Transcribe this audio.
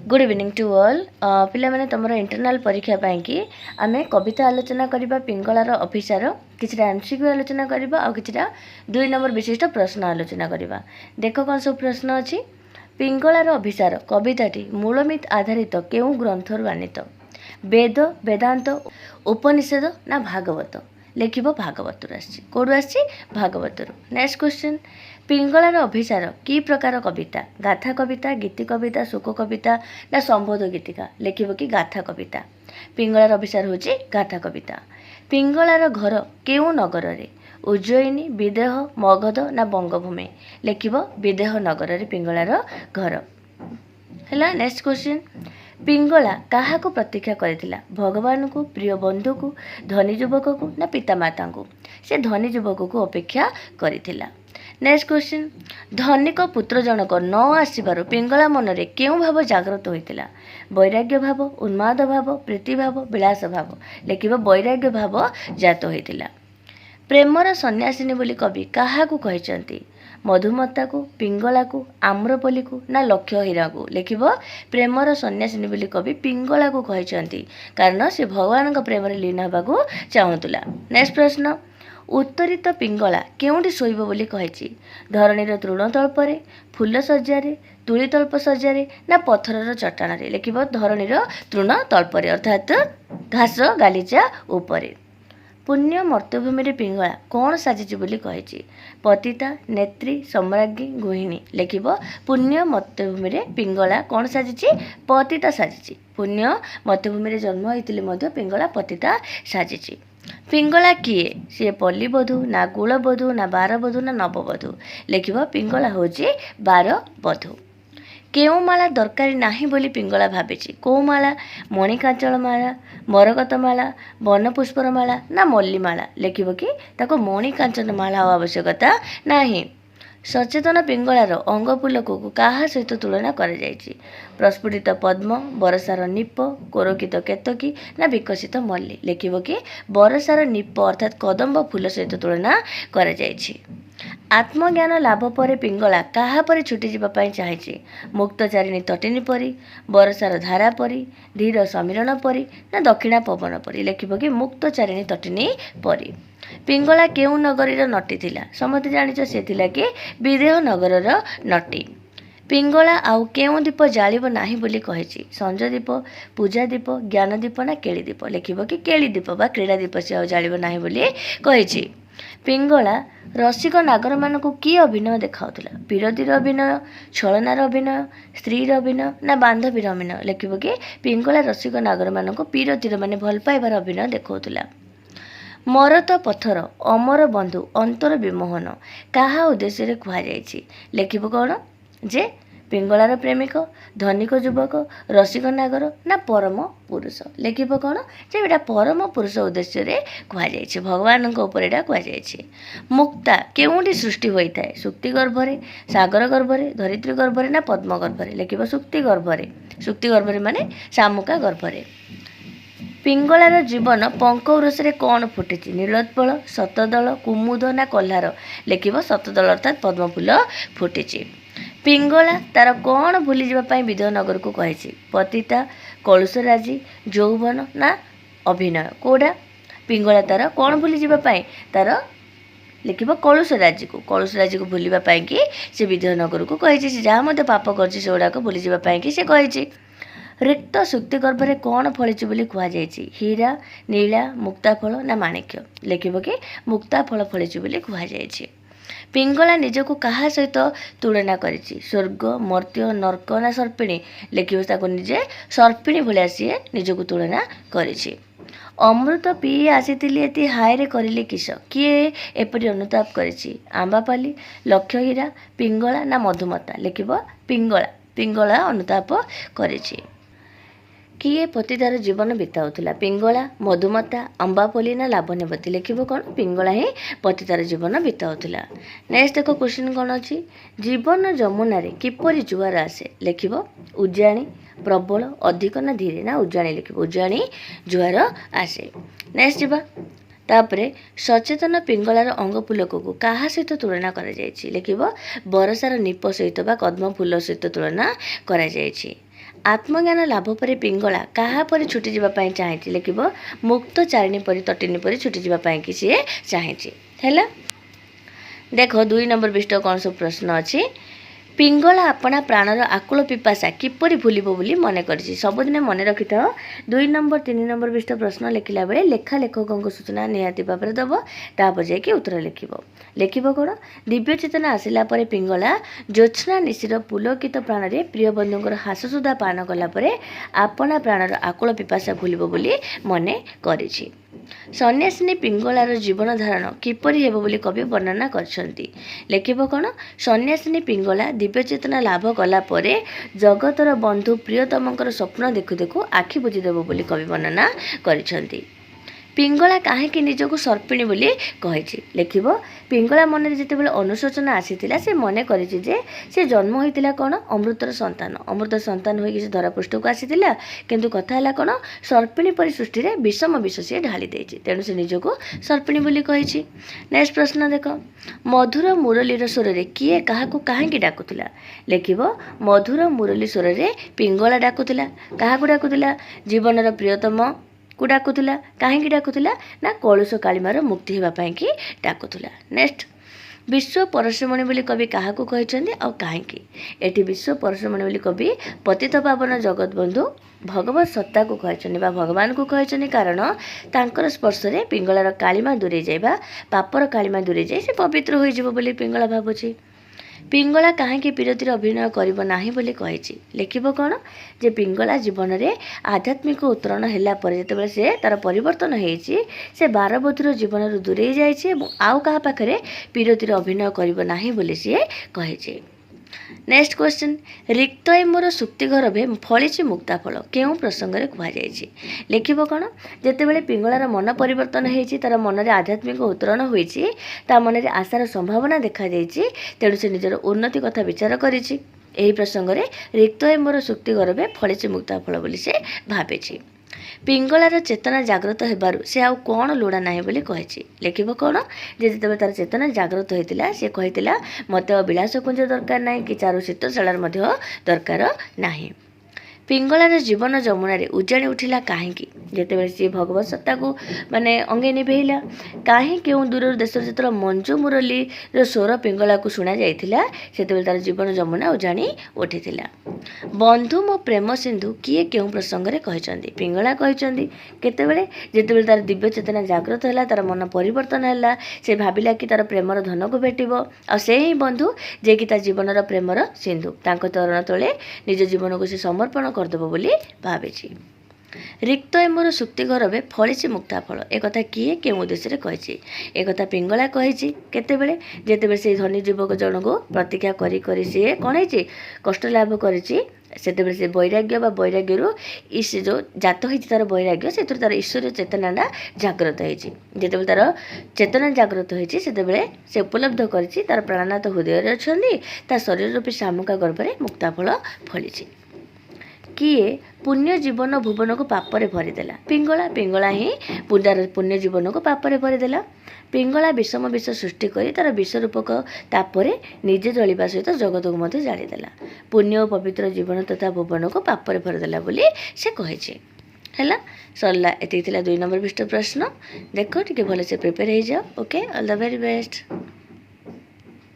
Good evening to all पिला माने तुम इंटरनल परीक्षा पाई आमे कविता आलोचना करबा पिंगलार अफिसार किछटा एमसीक्यू आलोचना करबा आ किछटा 2 नंबर विशिष्ट प्रश्न आलोचना करबा। देख कौन सब प्रश्न अछि। पिंगलार अभिसार कविताटी मूलमित आधारित केउ ग्रंथरु आनीत? वेद, वेदांत, उपनिषद ना भागवत? लिखिब भागवत कौड़ आसी भागवत। नेक्स्ट क्वेश्चन, पिंगलार अभिसार कि प्रकार कविता? गाथा कविता, गीति कविता, शोक कविता ना संबोध गीतिका? लिखिब कि गाथा कविता। पिंगलार अभिसार होची गाथा कविता। पिंगलार घर केउ नगर रे? उज्जयिनी, विदेह, मगध ना बंगभूमि? लिखिब विदेह नगर रे पिंगलार घर हैला। नेक्स्ट क्वेश्चन, पिंगला क्या प्रतीक्षा करथिला? भगवान को, प्रिय बंधु को, धनी युवक को ना पितामाता को? से धनी युवक को अपेक्षा करथिला। नेक्स्ट क्वेश्चन, धनिक पुत्र जनक न आसबार पिंगला मनरे केउ भाव जागृत होइतिला? वैराग्य भाव, उन्माद भाव, प्रीति भाव, विलास भाव? लिखिब वैराग्य भाव जात होइतिला। प्रेमर सन्यासिनी बोली कवि क्या कहते? मधुमता को, पिंगला को, आम्रपल्ली को ना लक्ष्य हीरा को? लिखिब प्रेमर सन्यासिनी बोली कवि पिंगला को कहते कारण से भगवान प्रेम लीन होगा चाहूला। नेक्स्ट प्रश्न, उत्तरित पिंगला केउंठी शोइब बोली कहिछि? धरणीर तृण तल्परे, फूल सज्जारे, तुली तल्प सज्जारे ना पत्थरर चट्टाणरे? लिखिब धरणीर तृण तल्परे अर्थात घास गालीचा उपरे। पुण्य मर्त्यभूमि रे पिंगला कौन साजिची बोली कहिछि? पतिता, नेत्री, सम्राज्ञी, गृहिणी? लिखिब पुण्य मर्त्यभूमि रे पिंगला कौन साजिची? पतिता साजिची। पुण्य मर्त्यभूमि रे जन्म होइतिले मध्य पिंगला पतिता साजिची। पिंगला किए? सी पल्लीबधू ना गुलबधू ना बारबधू ना नवबधू? लिखिब पिंगला होची बारबधू। केउ माला दरकारी नाही बोली पिंगला भाबिची? को माला? मणिकांचल माला, मरकत माला, वनपुष्पर माला ना मल्लीमाला? लिखिब कि ताको मणिकांचन माला आवश्यकता नाही। सचेतन पिंगलार अंग पुलक को क्या सहित तुलना कर जाइछि? प्रस्फुटित पद्म, बरसार निप, कोरकित केतकी ना विकसित मल्ली? लिखिब कि बरसार निप अर्थात कदम्ब फूल सहित तुलना कर जाइछि। आत्मज्ञान लाभ पर पिंगला क्या पर छुटी जावाई चाहिए? मुक्तचारिणी तटिनी परी, बरसार धारा परी, धीर समीरण परी ना दक्षिणा पवन परी? लिखिब कि मुक्तचारिणी तटिनी परी। पिंगला केउ नगरीर नटी थिला? समस्त जानिछ से थिला कि विदेह नगरर नटी। पिंगला आउ केउ दीप जालिब नाही बोली कहिछि? संज दीप, पूजा दीप, ज्ञान दीप ना केली दीप? लिखिब कि केली दीप बा क्रीड़ा दीप से आउ जालिब नाही बोली कहिछि। पिंगला रसिक नागर मान को किए अभिनय देखाउथिला? विरोधीर अभिनय, छलनार अभिनय, स्त्रीर अभिनय ना बांधवीर अभिनय? लिखिब कि पिंगला रसिक नागर मान को पीरतीर माने भल पाइबार अभिनय देखाउथिला। मरत पथर, अमर बंधु, अंतर विमोहन क्या उद्देश्य रे कहा जाइछि? लिखिब कौन? जे पिंगलार प्रेमिक, धनिक युवक, रसिक नागर ना परम पुरुष? लिखिब कौन? जे एटा परम पुरुष उद्देश्य रे कहा जाइछि, भगवान को ऊपर एटा कहा जाइछि। मुक्ता केउंठी सृष्टि होइताय? सुक्ति गर्भरे, सागर गर्भरे, धरित्री गर्भरे ना पद्म गर्भरे? लिखिब सुक्ति गर्भरे। सुक्ति गर्भरे माने शामुका गर्भरे। पिंगलार जीवन पंक उरसरे कौन फुटिछि? नीलोत्पल, शतदल, कुमुद ना कल्हार? लिखिब शतदल अर्थात पद्मफूल फुटिछि। पिंगला तार कौन भूली जावाई विदेह नगर को कहिछि? पतिता, कलुषराजी, यौवन ना अभिनय? कोडा पिंगला तार कौन भूली जावाई? तार लिखिब कलुषराजी को। कलुषराजी को भूलिबा पाई कि से विदेह नगर को कहिछि। से जहाँ मध्य पाप करछि सेगुड़ा को भूली जावाई कि से कहिछि। रिक्त सुक्ति गर्भरे कौन फलिछि बोली कहा जाइछि? हीरा, नीला, मुक्ताफल ना माणिक्य? लिखिब कि मुक्ताफल फलिछि बोली कहा जाइछि। पिंगला निजको क्या सहित तुलना करिछि? स्वर्ग, मर्त्य, नर्क ना सर्पिणी? लिखिब ताको निजे सर्पिणी भलिया सीए निजको तुलना करिछि। अमृत पी आसीथिली एति हायरे करिले किस? किए एपरि अनुताप करिछि? आंबापाली, लक्ष्य हीरा, पिंगला ना मधुमता? लिखिब पिंगला। पिंगला अनुताप करिछि। किए पतितार जीवन बिताउथिला? पिंगला, मधुमता, अम्बापल्ली ना लावण्यवती? लिखिब कौन? पिंगला ही पतितार जीवन बिताउथिला। नेक्स्ट देखो क्वेश्चन कौन अछि? जीवन जमुना रे किपरि जुआर आसे? लिखिब उज्जाणी, प्रबल, अधिक ना धीरे ना उज्जाणी? लिखिब उज्जाणी जुआर आसे। नेक्स्ट जीवा तापरे सचेतन पिंगलार अंग पुलक को क्या सहित तुलना कर जाइछि? लिखिब बरसार निप सहित बा कदम फूल सहित तुलना कर जाइछि। आत्मज्ञान लाभ पर पिंगला क्या पर छुटी जावाई चाहिए लिखब मुक्त चारिणी परी तटिनी परी छुटी जावाई कि सी चाहिए है। देख 2 नंबर विष्ट कौन सब प्रश्न अच्छी पिंगला अपना प्राणर आकुल पिपाशा किपरि भूलिब बोली मन करिछि सबुदिन मन रखि था 2 नंबर 3 नंबर विष्ट प्रश्न लिखला बेले लेखा लेखकों सूचना निहाती भाव में दब तापर जाकि उत्तर लिखिब कौन दिव्य चेतना आसला पिंगला ज्योत्स्ना निशिर पुलकित प्राण में प्रिय बंधुंर हास सुधा पान कलापर अपना प्राणर आकुल पिपाशा भूलिब बोली मन करिछि। सन्यासिनी पिंगलार जीवन धारण किपरि हेब बोली कवि वर्णना करछंती लिखिब कौन सन्यासिनी पिंगला दिव्य चेतना लाभ कला परे जगतर बंधु प्रियतमकर स्वप्न देखु देखु आखि बुझीदेव बोली कवि वर्णना करछंती। पिंगला कहीं निजक सर्पिणी बोली कही लिखिब पिंगला मन में जिते अनुशोचना आसीथिला से मन करिछि जे से जन्म होइतिला कौन अमृतर संतान होइकि से धरापृष्ठ को आसीथिला किंतु कथा है कौन सर्पिणी परि सृष्टि रे विषम विष सी ढाली देछि तेणु से निजक सर्पिणी बोली कही। नेक्स्ट प्रश्न देख मधुर मुरलीर स्वर रे किए काहाकू काहेकि डाकुथिला लिखिब मधुर मुरली स्वर रे पिंगला डाकुथिला काहाकू डाकुथिला जीवनर प्रियतम को डाकुला कहीं डाकुला ना कलुष कालिमार मुक्ति होगापाई कि डाकुला। नेक्स्ट विश्व परशुमणि बोली कवि क्या कहते आ कहीं एटी विश्व परशुमणि बोली कवि पतित पावन जगत बंधु भगवत सत्ता को कहते भगवान को कहते कारण तांकर स्पर्श रे पिंगलार कालिमा दूरे जाइबा पापर कालिमा दूरे जाए से पवित्र हो जिवो बोली पिंगला भावुची। पिंगला कहीं विरतिर अभिनय करिब नाही बोली कहिछि लिखिब कौन जे पिंगला जीवन में आध्यात्मिक उत्तरण हैला पर जेतेबेले से तार परिवर्तन होइछि से 12 बधुर जीवन रु दूरे जाइछि आउ कहा पाखरे विरतिर अभिनय करिब नाही बोली सी कहिछि। नेक्स्ट क्वेश्चन रिक्त मोर सुक्ति गरभे फली मुक्ता फल क्यों प्रसंग में कहुई लिखिब कौन जितेबाला पिंगलार मन परिवर्तन होती तार मन में आध्यात्मिक उत्तरण होती ता मन में आशार संभावना देखा तेणु से निजर उन्नति कथा विचार करिछि एही प्रसंग में रिक्त मोर सुक्ति गरभे फली मुक्ता फल बोली से भाविछि। पिंगलार चेतना जागृत होबारु से आउ कौन लोड़ा ना बोली कही लिखिब कौन जे जिते तार चेतना जागृत होता से कही मत विलास कुंज दरकार ना कि चारु शीतशालार दरकार नाही। पिंगलार जीवन जमुना रे उजाणी उठिला कहीं जितेबाला सी भगवत सत्ता को माने अंगे निभेला कहीं क्यों दूर देश जो मंजू मुरली स्वर पिंगला को शुणा जाइथिला सेतेबेले तार जीवन जमुना उजाणी उठिथिला। बंधु मो प्रेम सिंधु किए क्यों प्रसंग में कहते पिंगला कहते केतेबेले जितेबाला तार दिव्य चेतना जागृत है तार मन परिवर्तन है से भाविला कि तार प्रेमर धन को भेट आ से ही बंधु जे कि तार जीवनर प्रेमर सिंधु तांको चरण तले निज जीवन को से समर्पण करदेव बोली भाविछि। रिक्त मोर सुक्ति गरभे फली मुक्ता फल एक किए क्यों उद्देश्य कही एक पिंगला कही केतेबेले जेतेबेले से धनी युवक जन को प्रतीक्षा करी करी सी कौन है कष्ट लाभ करी सेतेबेले से वैराग्य बा वैराग्य ईश जो जात होती तार वैराग्य से तार ईश्वर चेतनाटा जागृत होती जितेबाला तार चेतना जागृत होती से उपलब्ध करी तार प्राणनाथ हृदय अच्छा शरीर रूपी शामुका गर्भरे मुक्ताफल फली किए पुण्य जीवन भुवन को पापरे भरीदेला पिंगला ही पुण्य जीवन को पापरे भरीदेला। पिंगला विषम विष सृष्टि कर तार विषरूपक तापरे निजे जलिबा सहित जगत को मध्य जालीदेला पुण्य और पवित्र जीवन तथा भुवन को पापरे भरीदेला बोली से कही है। सरला एति 2 नंबर विष्ट प्रश्न देख टे भल से प्रिपेयर हो जाओ। Okay all the very best.